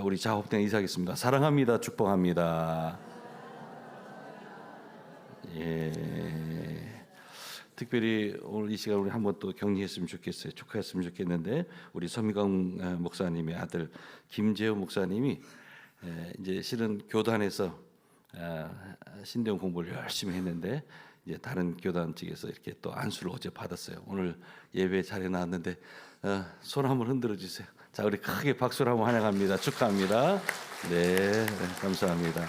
우리 자업된 인사하겠습니다. 사랑합니다. 축복합니다. 예. 특별히 오늘 이 시간 우리 한번 또 격려했으면 좋겠어요. 축하했으면 좋겠는데 우리 서미강 목사님의 아들 김재호 목사님이 이제 실은 교단에서 신대원 공부를 열심히 했는데 이제 다른 교단 측에서 이렇게 또 안수를 어제 받았어요. 오늘 예배 자리에 나왔는데 손 한번 흔들어 주세요. 자, 우리 크게 박수로 한번 환영합니다. 축하합니다. 네, 감사합니다.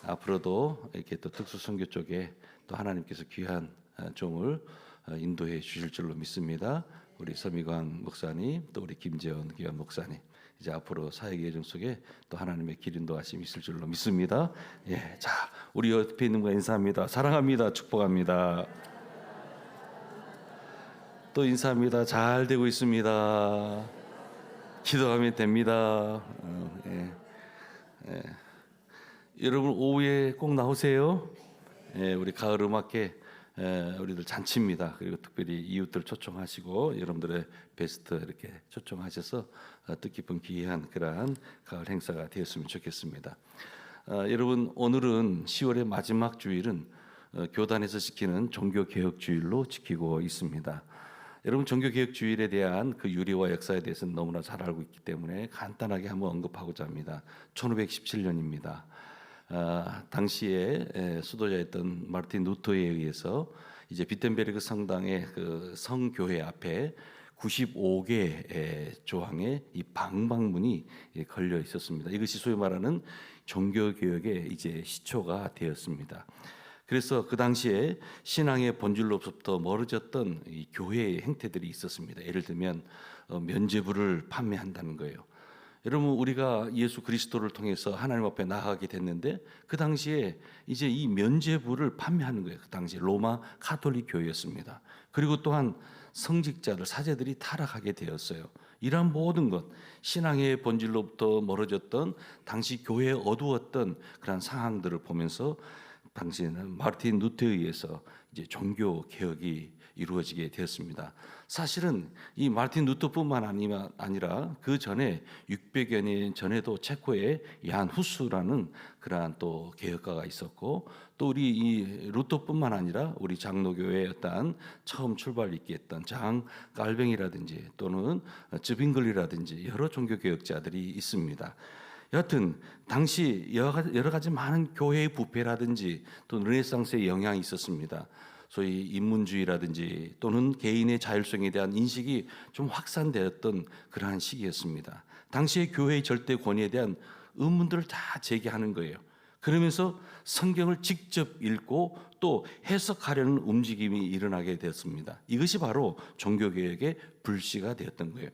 앞으로도 이렇게 또 특수 선교 쪽에 또 하나님께서 귀한 종을 인도해 주실 줄로 믿습니다. 우리 서미광 목사님, 또 우리 김재원 귀한 목사님, 이제 앞으로 사역 예정 속에 또 하나님의 길 인도하심이 있을 줄로 믿습니다. 예, 자, 우리 옆에 있는 분 인사합니다. 사랑합니다. 축복합니다. 또 인사합니다. 잘 되고 있습니다. 기도하면 됩니다. 예. 여러분 오후에 꼭 나오세요. 우리 가을 음악회 우리들 잔치입니다. 그리고 특별히 이웃들 초청하시고 여러분들의 베스트 이렇게 초청하셔서 뜻깊은 귀한 그러한 가을 행사가 되었으면 좋겠습니다. 여러분 오늘은 10월의 마지막 주일은 교단에서 지키는 종교개혁주일로 지키고 있습니다. 여러분 종교개혁주일에 대한 그 유래와 역사에 대해서는 너무나 잘 알고 있기 때문에 간단하게 한번 언급하고자 합니다. 1517년입니다. 당시에 수도자였던 마르틴 루터에 의해서 이제 비텐베르그 성당의 그 성교회 앞에 95개 조항의 이 방방문이 걸려 있었습니다. 이것이 소위 말하는 종교개혁의 이제 시초가 되었습니다. 그래서 그 당시에 신앙의 본질로부터 멀어졌던 이 교회의 행태들이 있었습니다. 예를 들면 면죄부를 판매한다는 거예요. 여러분 우리가 예수 그리스도를 통해서 하나님 앞에 나아가게 됐는데 그 당시에 이제 이 면죄부를 판매하는 거예요. 그 당시 로마 가톨릭 교회였습니다. 그리고 또한 성직자들 사제들이 타락하게 되었어요. 이러한 모든 것 신앙의 본질로부터 멀어졌던 당시 교회에 어두웠던 그런 상황들을 보면서 당시에는 마르틴 루터에 의해서 이제 종교 개혁이 이루어지게 되었습니다. 사실은 이 마르틴 루터뿐만 아니라 그 전에 600여 년 전에도 체코에 얀 후스라는 그러한 또 개혁가가 있었고 또 우리 이 루터뿐만 아니라 우리 장로교회의 어떤 처음 출발 있게 했던 장 깔뱅이라든지 또는 즈빙글이라든지 여러 종교 개혁자들이 있습니다. 여하튼 당시 여러 가지 많은 교회의 부패라든지 또 르네상스의 영향이 있었습니다. 소위 인문주의라든지 또는 개인의 자율성에 대한 인식이 좀 확산되었던 그러한 시기였습니다. 당시의 교회의 절대 권위에 대한 의문들을 다 제기하는 거예요. 그러면서 성경을 직접 읽고 또 해석하려는 움직임이 일어나게 되었습니다. 이것이 바로 종교개혁의 불씨가 되었던 거예요.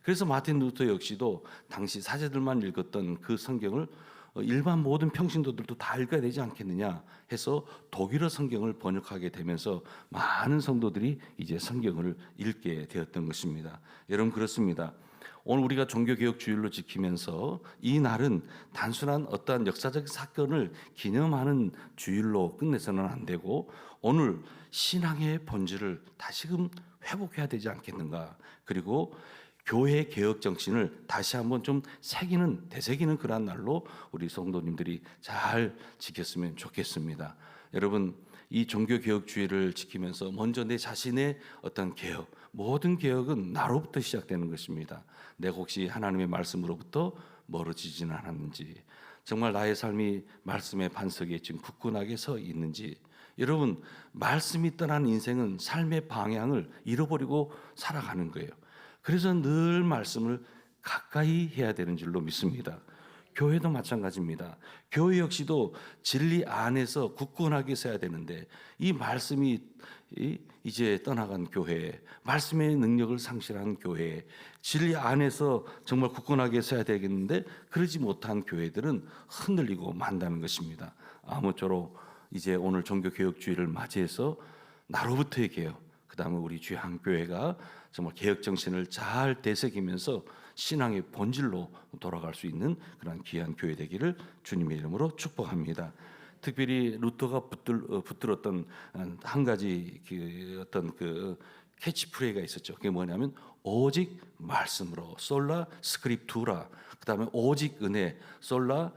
그래서 마틴 루터 역시도 당시 사제들만 읽었던 그 성경을 일반 모든 평신도들도 다 읽어야 되지 않겠느냐 해서 독일어 성경을 번역하게 되면서 많은 성도들이 이제 성경을 읽게 되었던 것입니다. 여러분 그렇습니다. 오늘 우리가 종교개혁 주일로 지키면서 이 날은 단순한 어떠한 역사적 사건을 기념하는 주일로 끝내서는 안 되고 오늘 신앙의 본질을 다시금 회복해야 되지 않겠는가. 그리고 교회 개혁 정신을 다시 한번 좀 되새기는 그러한 날로 우리 성도님들이 잘 지켰으면 좋겠습니다. 여러분 이 종교 개혁 주의를 지키면서 먼저 내 자신의 어떤 개혁, 모든 개혁은 나로부터 시작되는 것입니다. 내가 혹시 하나님의 말씀으로부터 멀어지지는 않았는지, 정말 나의 삶이 말씀의 반석에 지금 굳건하게 서 있는지. 여러분 말씀이 떠난 인생은 삶의 방향을 잃어버리고 살아가는 거예요. 그래서 늘 말씀을 가까이 해야 되는 줄로 믿습니다. 교회도 마찬가지입니다. 교회 역시도 진리 안에서 굳건하게 서야 되는데 이 말씀이 이제 떠나간 교회, 말씀의 능력을 상실한 교회, 진리 안에서 정말 굳건하게 서야 되겠는데 그러지 못한 교회들은 흔들리고 만다는 것입니다. 아무쪼록 이제 오늘 종교개혁주의를 맞이해서 나로부터의 개혁, 그 다음에 우리 주의 한교회가 정말 개혁 정신을 잘 되새기면서 신앙의 본질로 돌아갈 수 있는 그런 귀한 교회 되기를 주님의 이름으로 축복합니다. 특별히 루터가 붙들었던 한 가지 어떤 그 캐치프레이가 있었죠. 그게 뭐냐면 오직 말씀으로 솔라 스크립투라, 그다음에 오직 은혜 솔라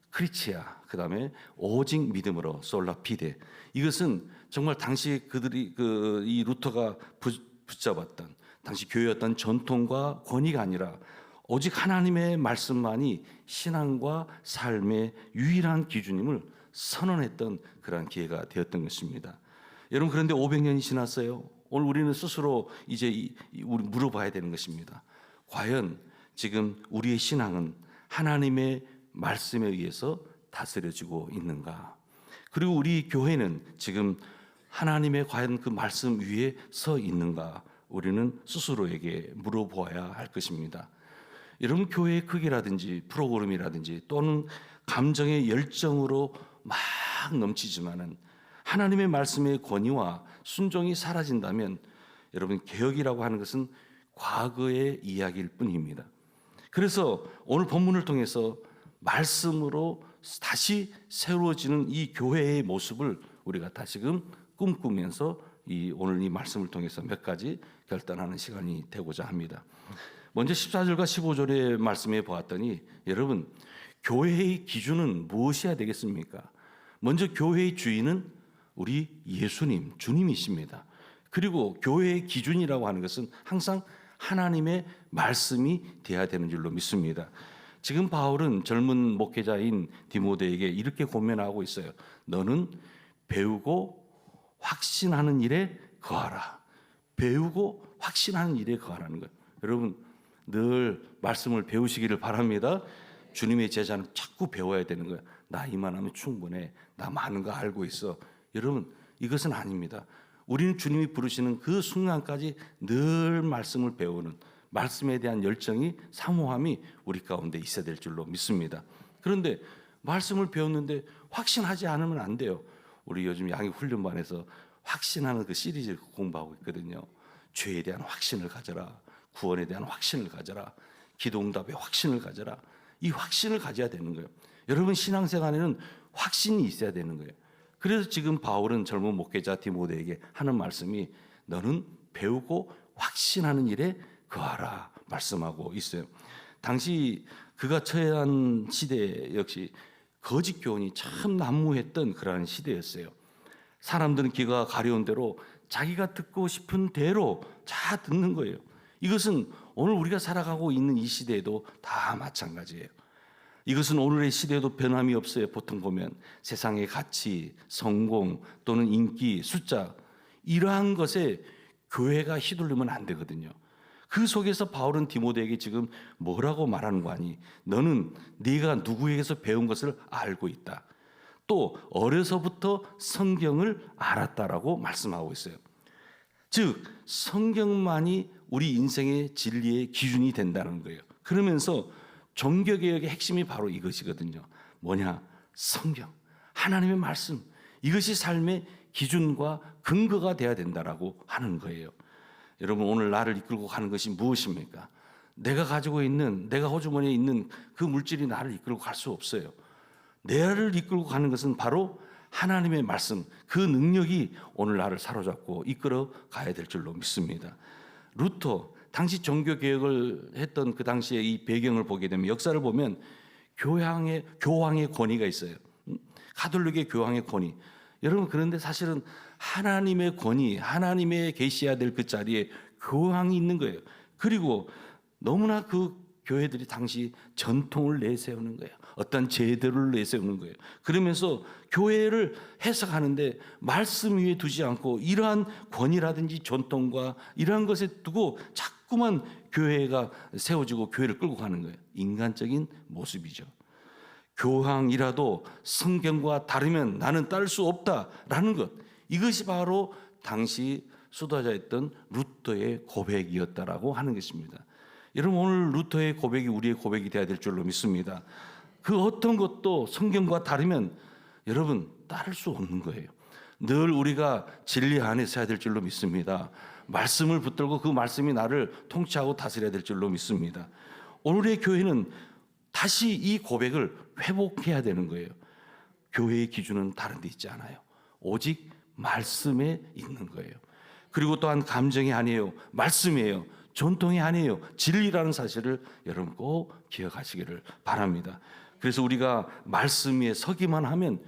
크리치아, 그다음에 오직 믿음으로 솔라 피데. 이것은 정말 당시 그들이 이 루터가 붙잡았던 당시 교회였던 전통과 권위가 아니라 오직 하나님의 말씀만이 신앙과 삶의 유일한 기준임을 선언했던 그러한 기회가 되었던 것입니다. 여러분, 그런데 500년이 지났어요. 오늘 우리는 스스로 이제 우리 물어봐야 되는 것입니다. 과연 지금 우리의 신앙은 하나님의 말씀에 의해서 다스려지고 있는가? 그리고 우리 교회는 지금 하나님의 과연 그 말씀 위에 서 있는가? 우리는 스스로에게 물어보아야 할 것입니다. 여러분, 교회의 크기라든지 프로그램이라든지 또는 감정의 열정으로 막 넘치지만은 하나님의 말씀의 권위와 순종이 사라진다면 여러분, 개혁이라고 하는 것은 과거의 이야기일 뿐입니다. 그래서 오늘 본문을 통해서 말씀으로 다시 세워지는 이 교회의 모습을 우리가 다시금 꿈꾸면서 오늘 이 말씀을 통해서 몇 가지 결단하는 시간이 되고자 합니다. 먼저 14절과 15절의 말씀에 보았더니 여러분, 교회의 기준은 무엇이어야 되겠습니까? 먼저 교회의 주인은 우리 예수님, 주님이십니다. 그리고 교회의 기준이라고 하는 것은 항상 하나님의 말씀이 돼야 되는 줄로 믿습니다. 지금 바울은 젊은 목회자인 디모데에게 이렇게 권면하고 있어요. 너는 배우고 확신하는 일에 거하라. 배우고 확신하는 일에 거하라는 거예요. 여러분, 늘 말씀을 배우시기를 바랍니다. 주님의 제자는 자꾸 배워야 되는 거예요. 나 이만하면 충분해. 나 많은 거 알고 있어. 여러분, 이것은 아닙니다. 우리는 주님이 부르시는 그 순간까지 늘 말씀을 배우는, 말씀에 대한 열정이, 사모함이 우리 가운데 있어야 될 줄로 믿습니다. 그런데 말씀을 배웠는데 확신하지 않으면 안 돼요. 우리 요즘 양육 훈련반에서 확신하는 그 시리즈를 공부하고 있거든요. 죄에 대한 확신을 가져라, 구원에 대한 확신을 가져라, 기도응답의 확신을 가져라. 이 확신을 가져야 되는 거예요. 여러분, 신앙생활에는 확신이 있어야 되는 거예요. 그래서 지금 바울은 젊은 목회자 디모데에게 하는 말씀이 너는 배우고 확신하는 일에 거하라 말씀하고 있어요. 당시 그가 처한 시대 역시 거짓 교훈이 참 난무했던 그러한 시대였어요. 사람들은 귀가 가려운 대로 자기가 듣고 싶은 대로 다 듣는 거예요. 이것은 오늘 우리가 살아가고 있는 이 시대에도 다 마찬가지예요. 이것은 오늘의 시대에도 변함이 없어요. 보통 보면 세상의 가치, 성공 또는 인기, 숫자, 이러한 것에 교회가 휘둘리면 안 되거든요. 그 속에서 바울은 디모데에게 지금 뭐라고 말하는 거 아니? 너는 네가 누구에게서 배운 것을 알고 있다. 또 어려서부터 성경을 알았다라고 말씀하고 있어요. 즉 성경만이 우리 인생의 진리의 기준이 된다는 거예요. 그러면서 종교개혁의 핵심이 바로 이것이거든요. 뭐냐? 성경, 하나님의 말씀, 이것이 삶의 기준과 근거가 돼야 된다라고 하는 거예요. 여러분, 오늘 나를 이끌고 가는 것이 무엇입니까? 내가 가지고 있는, 내가 호주머니에 있는 그 물질이 나를 이끌고 갈 수 없어요. 나를 이끌고 가는 것은 바로 하나님의 말씀, 그 능력이 오늘 나를 사로잡고 이끌어 가야 될 줄로 믿습니다. 루터, 당시 종교개혁을 했던 그 당시의 이 배경을 보게 되면, 역사를 보면 교황의 권위가 있어요. 가톨릭의 교황의 권위. 여러분, 그런데 사실은 하나님의 권위, 하나님의 계시해야 될 그 자리에 교황이 있는 거예요. 그리고 너무나 그 교회들이 당시 전통을 내세우는 거예요. 어떤 제도를 내세우는 거예요. 그러면서 교회를 해석하는데 말씀 위에 두지 않고 이러한 권위라든지 전통과 이러한 것에 두고 자꾸만 교회가 세워지고 교회를 끌고 가는 거예요. 인간적인 모습이죠. 교황이라도 성경과 다르면 나는 따를 수 없다라는 것, 이것이 바로 당시 수도자였던 루터의 고백이었다라고 하는 것입니다. 여러분, 오늘 루터의 고백이 우리의 고백이 되어야 될 줄로 믿습니다. 그 어떤 것도 성경과 다르면 여러분 따를 수 없는 거예요. 늘 우리가 진리 안에 서야 될 줄로 믿습니다. 말씀을 붙들고 그 말씀이 나를 통치하고 다스려야 될 줄로 믿습니다. 오늘의 교회는 다시 이 고백을 회복해야 되는 거예요. 교회의 기준은 다른 데 있지 않아요. 오직 말씀에 있는 거예요. 그리고 또한 감정이 아니에요. 말씀이에요. 전통이 아니에요. 진리라는 사실을 여러분 꼭 기억하시기를 바랍니다. 그래서 우리가 말씀 위에 서기만 하면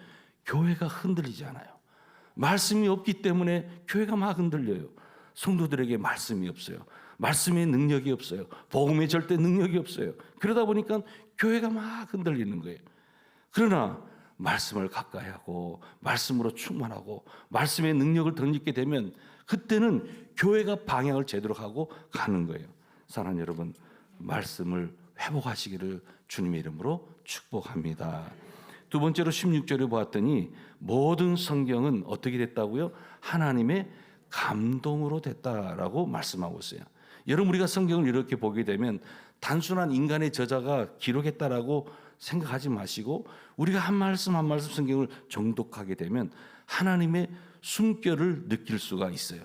교회가 흔들리지 않아요. 말씀이 없기 때문에 교회가 막 흔들려요. 성도들에게 말씀이 없어요. 말씀의 능력이 없어요. 복음의 절대 능력이 없어요. 그러다 보니까 교회가 막 흔들리는 거예요. 그러나 말씀을 가까이 하고 말씀으로 충만하고 말씀의 능력을 덧입게 되면 그때는 교회가 방향을 제대로 하고 가는 거예요. 사랑하는 여러분, 말씀을 회복하시기를 주님의 이름으로 축복합니다. 두 번째로 16절에 보았더니 모든 성경은 어떻게 됐다고요? 하나님의 감동으로 됐다라고 말씀하고 있어요. 여러분, 우리가 성경을 이렇게 보게 되면 단순한 인간의 저자가 기록했다라고 생각하지 마시고 우리가 한 말씀 한 말씀 성경을 정독하게 되면 하나님의 숨결을 느낄 수가 있어요.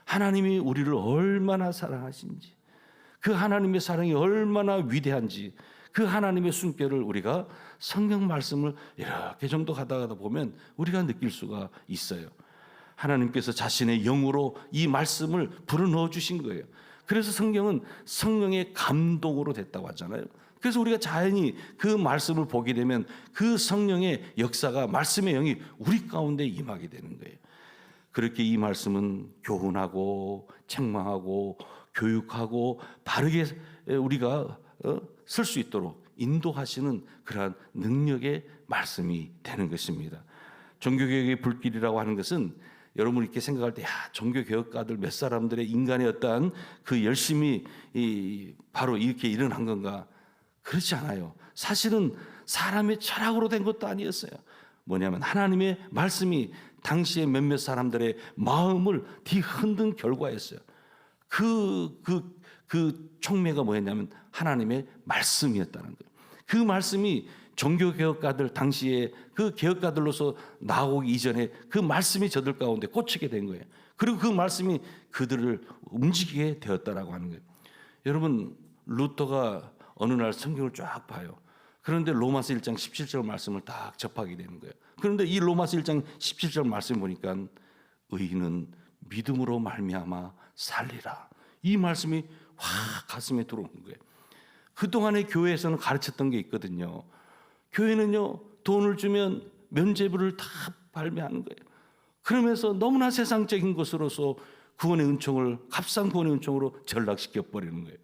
하나님이 우리를 얼마나 사랑하신지, 그 하나님의 사랑이 얼마나 위대한지, 그 하나님의 숨결을 우리가 성경 말씀을 이렇게 정독하다 보면 우리가 느낄 수가 있어요. 하나님께서 자신의 영으로 이 말씀을 불어넣어 주신 거예요. 그래서 성경은 성령의 감동으로 됐다고 하잖아요. 그래서 우리가 자연히 그 말씀을 보게 되면 그 성령의 역사가, 말씀의 영이 우리 가운데 임하게 되는 거예요. 그렇게 이 말씀은 교훈하고 책망하고 교육하고 바르게 우리가 쓸 수 있도록 인도하시는 그러한 능력의 말씀이 되는 것입니다. 종교개혁의 불길이라고 하는 것은 여러분 이렇게 생각할 때, 종교개혁가들 몇 사람들의 인간의 어떠한 그 열심이 바로 이렇게 일어난 건가? 그렇지 않아요. 사실은 사람의 철학으로 된 것도 아니었어요. 뭐냐면 하나님의 말씀이 당시에 몇몇 사람들의 마음을 뒤흔든 결과였어요. 그 촉매가 뭐였냐면 하나님의 말씀이었다는 거예요. 그 말씀이 종교개혁가들 당시에 그 개혁가들로서 나오기 이전에 그 말씀이 저들 가운데 꽂히게 된 거예요. 그리고 그 말씀이 그들을 움직이게 되었다라고 하는 거예요. 여러분, 루터가 어느 날 성경을 쫙 봐요. 그런데 로마서 1장 17절 말씀을 딱 접하게 되는 거예요. 그런데 이 로마서 1장 17절 말씀 보니까 의인은 믿음으로 말미암아 살리라. 이 말씀이 확 가슴에 들어오는 거예요. 그동안의 교회에서는 가르쳤던 게 있거든요. 교회는요, 돈을 주면 면죄부를 다 발매하는 거예요. 그러면서 너무나 세상적인 것으로서 구원의 은총을, 값싼 구원의 은총으로 전락시켜 버리는 거예요.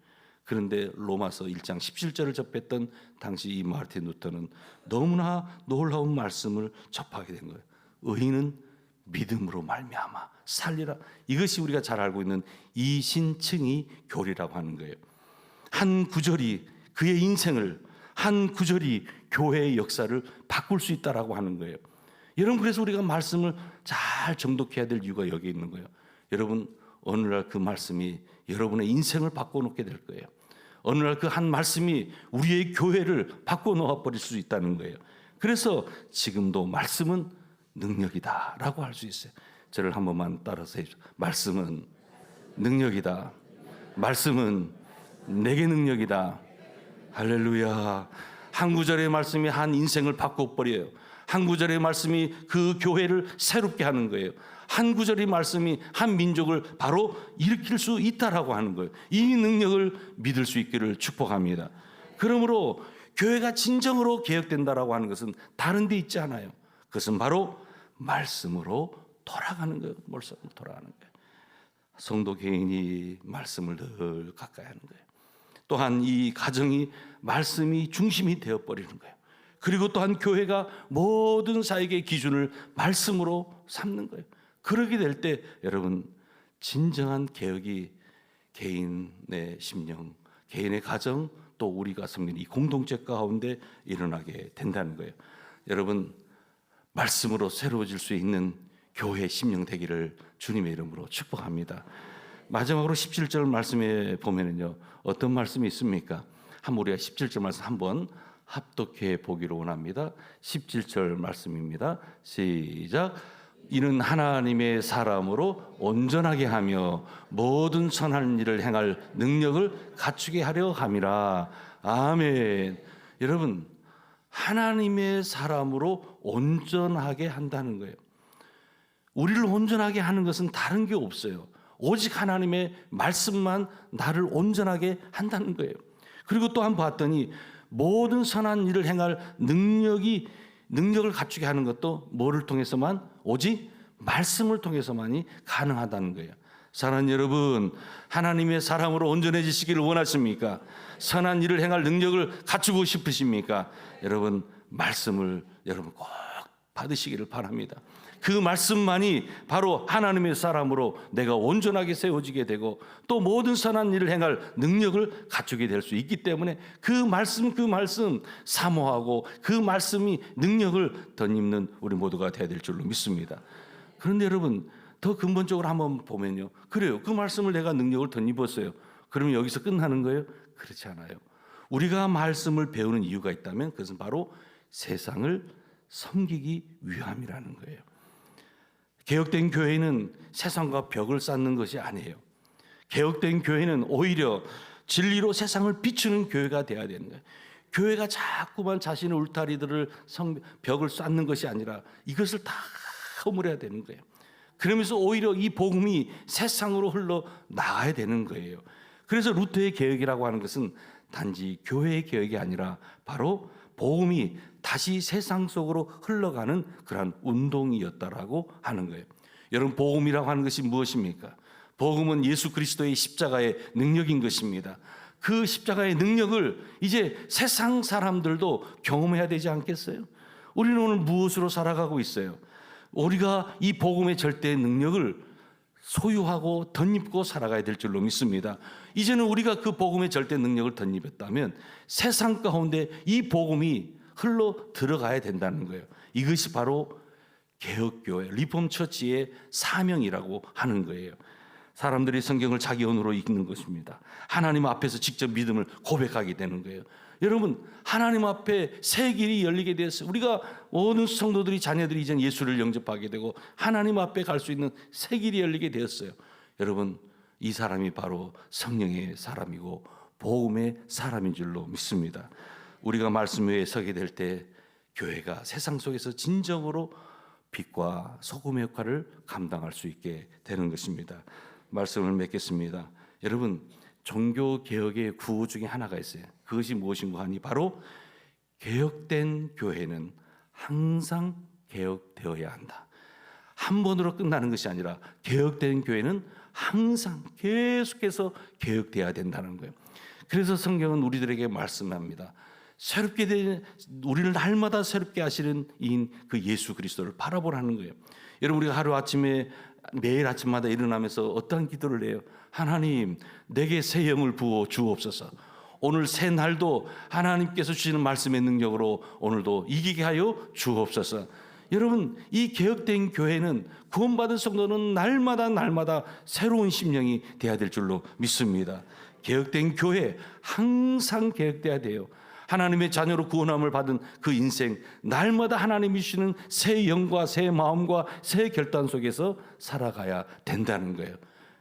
그런데 로마서 1장 17절을 접했던 당시 이 마르틴 루터는 너무나 놀라운 말씀을 접하게 된 거예요. 의인은 믿음으로 말미암아 살리라. 이것이 우리가 잘 알고 있는 이신층이 교리라고 하는 거예요. 한 구절이 그의 인생을, 한 구절이 교회의 역사를 바꿀 수 있다라고 하는 거예요. 여러분, 그래서 우리가 말씀을 잘 정독해야 될 이유가 여기 있는 거예요. 여러분, 어느 날 그 말씀이 여러분의 인생을 바꿔놓게 될 거예요. 어느 날 그 한 말씀이 우리의 교회를 바꿔놓아 버릴 수 있다는 거예요. 그래서 지금도 말씀은 능력이다라고 할 수 있어요. 저를 한 번만 따라서 해주세요. 말씀은 능력이다. 말씀은 내게 능력이다. 할렐루야. 한 구절의 말씀이 한 인생을 바꿔버려요. 한 구절의 말씀이 그 교회를 새롭게 하는 거예요. 한 구절의 말씀이 한 민족을 바로 일으킬 수 있다라고 하는 거예요. 이 능력을 믿을 수 있기를 축복합니다. 그러므로 교회가 진정으로 개혁된다라고 하는 것은 다른 데 있지 않아요. 그것은 바로 말씀으로 돌아가는 거예요. 말씀으로 돌아가는 거예요. 성도 개인이 말씀을 늘 가까이 하는 거예요. 또한 이 가정이 말씀이 중심이 되어버리는 거예요. 그리고 또한 교회가 모든 사역의 기준을 말씀으로 삼는 거예요. 그러게 될 때 여러분, 진정한 개혁이 개인의 심령, 개인의 가정, 또 우리가 섬기는 이 공동체 가운데 일어나게 된다는 거예요. 여러분, 말씀으로 새로워질 수 있는 교회의 심령 되기를 주님의 이름으로 축복합니다. 마지막으로 17절 말씀에 보면은요, 어떤 말씀이 있습니까? 한번 우리가 17절 말씀 한번 합독해 보기로 원합니다. 17절 말씀입니다. 시작. 이는 하나님의 사람으로 온전하게 하며 모든 선한 일을 행할 능력을 갖추게 하려 함이라. 아멘. 여러분, 하나님의 사람으로 온전하게 한다는 거예요. 우리를 온전하게 하는 것은 다른 게 없어요. 오직 하나님의 말씀만 나를 온전하게 한다는 거예요. 그리고 또 한 번 봤더니 모든 선한 일을 행할 능력을 갖추게 하는 것도 뭐를 통해서만? 오직 말씀을 통해서만이 가능하다는 거예요. 사랑하는 여러분, 하나님의 사람으로 온전해지시기를 원하십니까? 선한 일을 행할 능력을 갖추고 싶으십니까? 여러분, 말씀을 여러분 꼭 받으시기를 바랍니다. 그 말씀만이 바로 하나님의 사람으로 내가 온전하게 세워지게 되고 또 모든 선한 일을 행할 능력을 갖추게 될 수 있기 때문에 그 말씀 사모하고 그 말씀이 능력을 덧입는 우리 모두가 되어야 될 줄로 믿습니다. 그런데 여러분, 더 근본적으로 한번 보면요, 그래요, 그 말씀을 내가 능력을 덧입었어요. 그러면 여기서 끝나는 거예요? 그렇지 않아요. 우리가 말씀을 배우는 이유가 있다면 그것은 바로 세상을 섬기기 위함이라는 거예요. 개혁된 교회는 세상과 벽을 쌓는 것이 아니에요. 개혁된 교회는 오히려 진리로 세상을 비추는 교회가 되어야 되는 거예요. 교회가 자꾸만 자신의 울타리들을 벽을 쌓는 것이 아니라 이것을 다 허물어야 되는 거예요. 그러면서 오히려 이 복음이 세상으로 흘러나가야 되는 거예요. 그래서 루터의 개혁이라고 하는 것은 단지 교회의 개혁이 아니라 바로 복음이 다시 세상 속으로 흘러가는 그러한 운동이었다라고 하는 거예요. 여러분, 복음이라고 하는 것이 무엇입니까? 복음은 예수 그리스도의 십자가의 능력인 것입니다. 그 십자가의 능력을 이제 세상 사람들도 경험해야 되지 않겠어요? 우리는 오늘 무엇으로 살아가고 있어요? 우리가 이 복음의 절대 능력을 소유하고 덧입고 살아가야 될 줄로 믿습니다. 이제는 우리가 그 복음의 절대 능력을 덧입었다면 세상 가운데 이 복음이 흘러 들어가야 된다는 거예요. 이것이 바로 개혁교회, 리폼처치의 사명이라고 하는 거예요. 사람들이 성경을 자기 언어로 읽는 것입니다. 하나님 앞에서 직접 믿음을 고백하게 되는 거예요. 여러분, 하나님 앞에 새 길이 열리게 되었어요. 우리가 모든 성도들이, 자녀들이 이제 예수를 영접하게 되고 하나님 앞에 갈 수 있는 새 길이 열리게 되었어요. 여러분, 이 사람이 바로 성령의 사람이고 복음의 사람인 줄로 믿습니다. 우리가 말씀 위에 서게 될 때 교회가 세상 속에서 진정으로 빛과 소금의 역할을 감당할 수 있게 되는 것입니다. 말씀을 맺겠습니다. 여러분, 종교개혁의 구호 중에 하나가 있어요. 그것이 무엇인가 하니 바로 개혁된 교회는 항상 개혁되어야 한다. 한 번으로 끝나는 것이 아니라 개혁된 교회는 항상 계속해서 개혁되어야 된다는 거예요. 그래서 성경은 우리들에게 말씀합니다. 새롭게 된, 우리를 날마다 새롭게 하시는 이인 그 예수 그리스도를 바라보라는 거예요. 여러분, 우리가 하루아침에 매일 아침마다 일어나면서 어떠한 기도를 해요? 하나님, 내게 새 영을 부어 주옵소서. 오늘 새 날도 하나님께서 주시는 말씀의 능력으로 오늘도 이기게 하여 주옵소서. 여러분, 이 개혁된 교회는, 구원받은 성도는 날마다 새로운 심령이 되어야 될 줄로 믿습니다. 개혁된 교회 항상 개혁돼야 돼요. 하나님의 자녀로 구원함을 받은 그 인생, 날마다 하나님이 주시는 새 영과 새 마음과 새 결단 속에서 살아가야 된다는 거예요.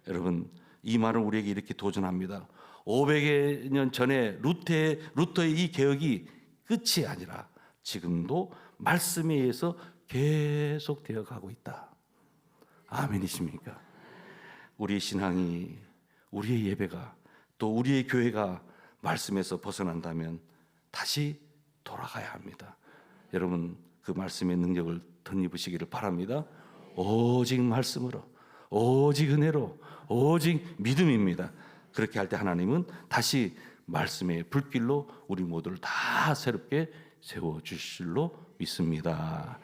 여러분, 이 말은 우리에게 이렇게 도전합니다. 500여 년 전에 루터의 이 개혁이 끝이 아니라 지금도 말씀에 의해서 계속되어 가고 있다. 아멘이십니까? 우리의 신앙이, 우리의 예배가, 또 우리의 교회가 말씀에서 벗어난다면 다시 돌아가야 합니다. 여러분, 그 말씀의 능력을 덧입으시기를 바랍니다. 오직 말씀으로, 오직 은혜로, 오직 믿음입니다. 그렇게 할 때 하나님은 다시 말씀의 불길로 우리 모두를 다 새롭게 세워주실 줄로 믿습니다.